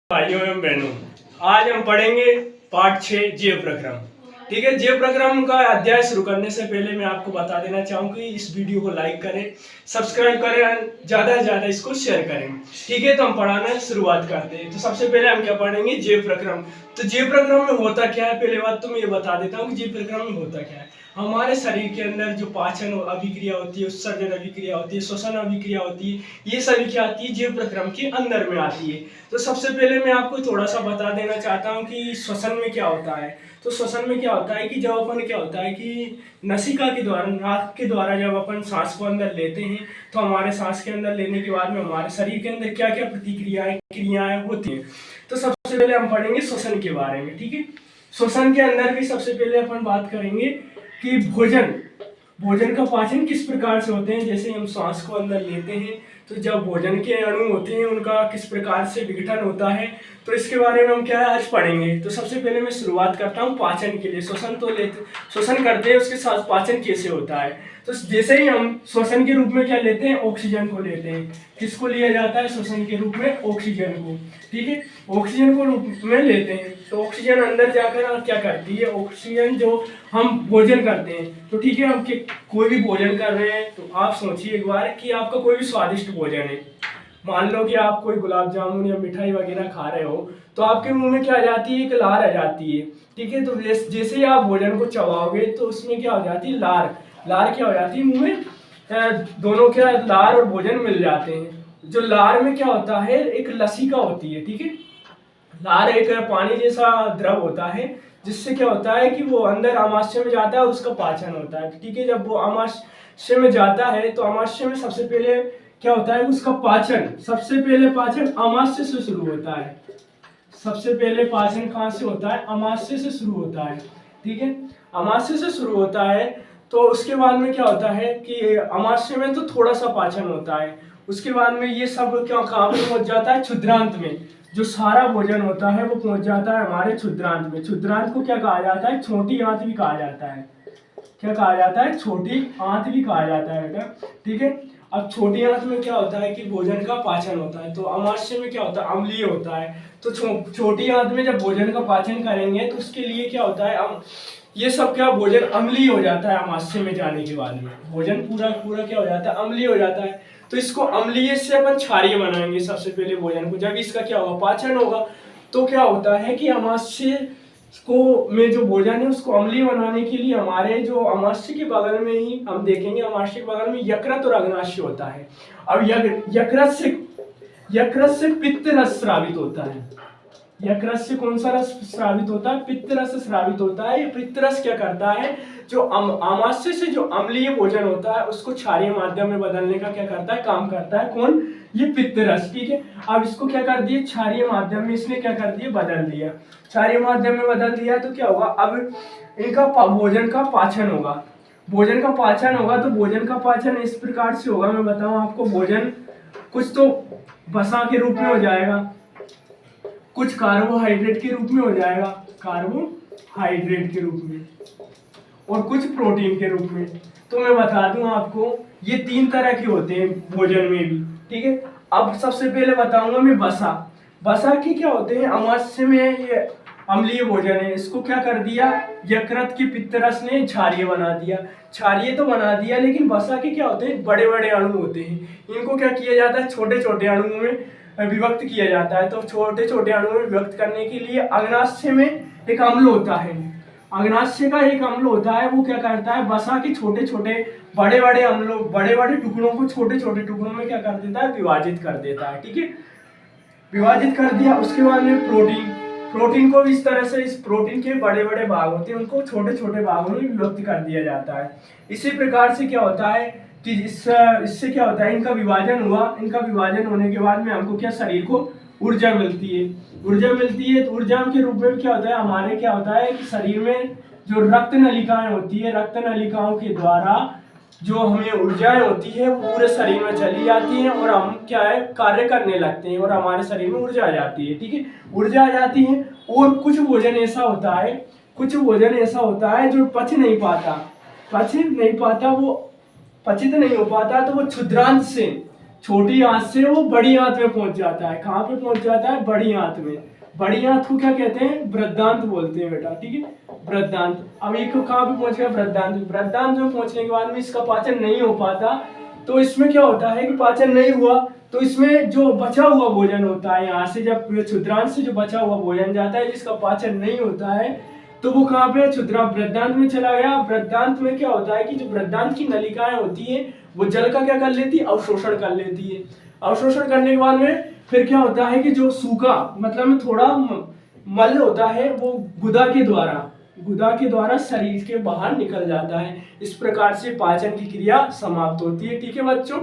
भाइयों एवं बहनों, आज हम पढ़ेंगे पाठ 6 जीव प्रक्रम। ठीक है, जीव प्रक्रम का अध्याय शुरू करने से पहले मैं आपको बता देना चाहूँ कि इस वीडियो को लाइक करें, सब्सक्राइब करें और ज़्यादा से ज़्यादा इसको शेयर करें। ठीक है, तो हम पढ़ाना शुरुआत करते हैं। तो सबसे पहले हम क्या पढ़ेंगे? जीव प्रक्रम। तो जीव प्रक्रम में होता क्या है? पहले बात तो मैं ये बता देता हूँ कि जीव प्रक्रम में होता क्या है। हमारे शरीर के अंदर जो पाचन अभिक्रिया होती है, उत्सर्जन अभिक्रिया होती है, श्वसन अभिक्रिया होती है, ये सभी क्या आती है? जीव प्रक्रम के अंदर में आती है। तो सबसे पहले मैं आपको थोड़ा सा बता देना चाहता हूँ कि श्वसन में क्या होता है। तो श्वसन में क्या होता है कि जब अपन क्या होता है कि नसिका के द्वारा, नाक के द्वारा जब अपन सांस को अंदर लेते हैं, तो हमारे सांस के अंदर लेने के बाद में हमारे शरीर के अंदर क्या क्या प्रतिक्रियाएं क्रियाएं होती हैं। तो सबसे पहले हम पढ़ेंगे श्वसन के बारे में। ठीक है, श्वसन के अंदर भी सबसे पहले अपन बात करेंगे कि भोजन का पाचन किस प्रकार से होते हैं। जैसे हम सांस को अंदर लेते हैं तो जब भोजन के अणु होते हैं उनका किस प्रकार से विघटन होता है, तो इसके बारे में हम क्या आज पढ़ेंगे। तो सबसे पहले मैं शुरुआत करता हूँ पाचन के लिए। श्वसन करते हैं, उसके साथ पाचन कैसे होता है। तो जैसे ही हम श्वसन के रूप में क्या लेते हैं? ऑक्सीजन को लेते हैं। किसको लिया जाता है श्वसन के रूप में? ऑक्सीजन को। ठीक है, ऑक्सीजन को रूप में लेते हैं तो ऑक्सीजन अंदर जाकर क्या करती है? ऑक्सीजन जो हम भोजन करते हैं, तो ठीक है, हम कोई भी भोजन कर रहे हैं तो आप सोचिए एक बार कि आपका कोई भी स्वादिष्ट भोजन है। मान लो कि आप कोई गुलाब जामुन या मिठाई वगैरह खा रहे हो, तो आपके मुंह में क्या आ जाती है? एक लार आ जाती है। ठीक है, तो जैसे ही आप भोजन को चबाओगे तो उसमें क्या हो जाती है? लार क्या हो जाती है? मुंह में दोनों क्या, लार और भोजन मिल जाते हैं। जो लार में क्या होता है? एक लसिका होती है। ठीक है, लार एक पानी जैसा द्रव होता है जिससे क्या होता है कि वो अंदर आमाशय में जाता है और उसका पाचन होता है। ठीक है, जब वो आमाशय में जाता है तो आमाशय में सबसे पहले क्या होता है? उसका पाचन, सबसे पहले पाचन आमाशय से शुरू होता है। सबसे पहले पाचन कहाँ से होता है? आमाशय से शुरू होता है। ठीक है, आमाशय से शुरू होता है। तो उसके बाद में क्या होता है कि आमाशय में तो थोड़ा सा पाचन होता है। उसके बाद में ये सब क्या कहाँ पे पहुंच जाता है? क्षुद्रांत में। जो सारा भोजन होता है वो पहुंच जाता है हमारे क्षुद्रांत में। क्षुद्रांत को क्या कहा जाता है? छोटी आंत भी कहा जाता है। क्या कहा जाता है? छोटी आंत भी कहा जाता है बेटा। ठीक है, अब छोटी आंत में क्या होता है कि भोजन का पाचन होता है। तो आमाशय में क्या होता है? अम्लीय होता है। तो छोटी आंत में जब भोजन का पाचन करेंगे तो उसके लिए क्या होता है? ये सब क्या, भोजन अम्लीय हो जाता है। आमाशय में जाने के बाद में भोजन पूरा क्या हो जाता है? अम्लीय हो जाता है। तो इसको अम्लीय से अपन क्षारीय बनाएंगे। सबसे पहले भोजन को जब इसका क्या होगा? पाचन होगा, तो क्या होता है कि आमाशय को में जो भोजन है उसको अम्लीय बनाने के लिए हमारे जो आमाशय के बगल में ही हम देखेंगे, आमाशय के बगल में यकृत और अग्नाशय होता है। अब यकृत से पित्त रस स्रावित होता है। यकृत से कौन सा रस स्रावित होता है? पित्त रस स्रावित होता है। ये पित्त रस क्या करता है? जो आमाशय से जो अम्लीय भोजन होता है उसको क्षारीय माध्यम में बदलने का क्या करता है? काम करता है। कौन? ये पित्त रस। ठीक है, अब इसको क्या कर दिए? क्षारीय माध्यम में इसने क्या कर दिया? बदल दिया। क्षारीय माध्यम में बदल दिया तो क्या होगा? अब इनका भोजन का पाचन होगा। भोजन का पाचन होगा तो भोजन का पाचन इस प्रकार से होगा, मैं बताऊं आपको। भोजन कुछ तो वसा के रूप में हो जाएगा, कुछ कार्बोहाइड्रेट के रूप में हो जाएगा, कार्बोहाइड्रेट के रूप में, और कुछ प्रोटीन के रूप में। तो मैं बता दूं आपको, ये 3 तरह के होते हैं भोजन में भी। ठीक है, अब सबसे पहले बताऊंगा मैं वसा के क्या होते हैं? आमाशय में ये अम्लीय भोजन है, इसको क्या कर दिया? यकृत के पित्त रस ने क्षारीय बना दिया। क्षारीय तो बना दिया, लेकिन वसा के क्या होते हैं? बड़े बड़े अणु होते हैं। इनको क्या किया जाता है? छोटे छोटे अणुओं में विभक्त किया जाता है। तो छोटे छोटे अणुओं में विभक्त करने के लिए अग्नाशय में एक अम्ल होता है। अग्नाशय का एक अम्ल होता है, वो क्या करता है? वसा के छोटे छोटे बड़े बड़े अम्लों, बड़े बड़े टुकड़ों को छोटे छोटे टुकड़ों में क्या कर देता है? विभाजित कर देता है। ठीक है, विभाजित कर दिया। उसके बाद में प्रोटीन को इस तरह से, इस प्रोटीन के बड़े बड़े भाग होते हैं उनको छोटे छोटे भागों में विभक्त कर दिया जाता है। इसी प्रकार से क्या होता है कि इससे क्या होता है? इनका विभाजन हुआ। इनका विभाजन होने के बाद में हमको क्या, शरीर को ऊर्जा मिलती है। तो ऊर्जा के रूप में क्या होता है? हमारे क्या होता है कि शरीर में जो रक्त नलिकाएं होती है, रक्त नलिकाओं के द्वारा जो हमें ऊर्जाएं होती है वो पूरे शरीर में चली जाती हैं और हम क्या है? कार्य करने लगते हैं और हमारे शरीर में ऊर्जा आ जाती है। ठीक है, ऊर्जा आ जाती है। और कुछ भोजन ऐसा होता है जो पच नहीं पाता, वो पचित नहीं हो पाता, तो वो क्षुद्रांत से छोटी आंत से वो बड़ी आंत में पहुंच जाता है। कहाँ पे पहुंच जाता है? बड़ी आंत में। बड़ी आंत को क्या कहते हैं? वृद्धांत बोलते हैं बेटा, ठीक है, वृद्धांत। अब ये कहाँ पे पहुंच गया? वृद्धांत। वृद्धांत में पहुंचने के बाद में इसका पाचन नहीं हो पाता, तो इसमें क्या होता है कि पाचन नहीं हुआ तो इसमें जो बचा हुआ भोजन होता है, यहाँ से जब क्षुद्रांत से जो बचा हुआ भोजन जाता है जिसका पाचन नहीं होता है, तो वो कहाँ पे? वृद्धांत में चला गया। वृद्धांत में क्या होता है कि जो वृद्धांत की नलिकाएं होती है वो जल का क्या कर लेती है? अवशोषण कर लेती है। अवशोषण करने के बाद में फिर क्या होता है कि जो सूखा मतलब थोड़ा मल होता है वो गुदा के द्वारा शरीर के बाहर निकल जाता है। इस प्रकार से पाचन की क्रिया समाप्त होती है। ठीक है बच्चों।